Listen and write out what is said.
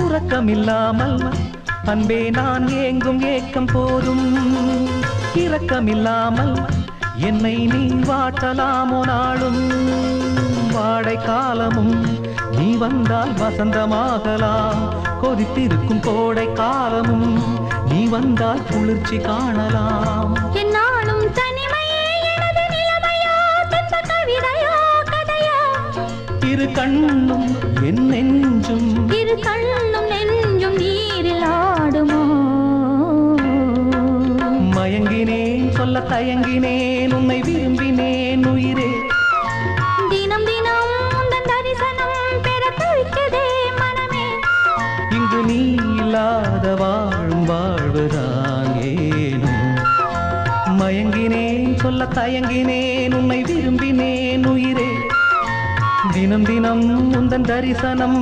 உறக்கமில்லாமல் அன்பே நான் ஏங்கும் ஏக்கம் போதும். இரக்கமில்லாமல் என்னை நீ வாட்டலாமோ நாளும். வாடை காலமும் நீ வந்தால் வசந்தமாகலாம். கொதித்திருக்கும் கோடை காலமும் நீ வந்தால் குளிர்ச்சி காணலாம். என்னாலும் தனிமையே எனது நிலைமையா, துன்ப கவிதையா கதையா. இரு கண்ணும் என் நெஞ்சும், இரு கண்ணும் நெஞ்சும் நீரில் ஆடுமோ. மயங்கினேன் சொல்ல தயங்கினேன் உன்னை விரும்பினேன் உயிரே. தினம் தினம் உந்தன் தரிசனம் பெற துடிக்குதே மனமே. இங்கு நீ இல்லாத வாழும் வாழ்வுதான் ஏனோ. மயங்கினேன் சொல்ல தயங்கினேன் உன்னை விரும்பினேன் உயிரே. தினம் தினம் உந்தன் தரிசனம்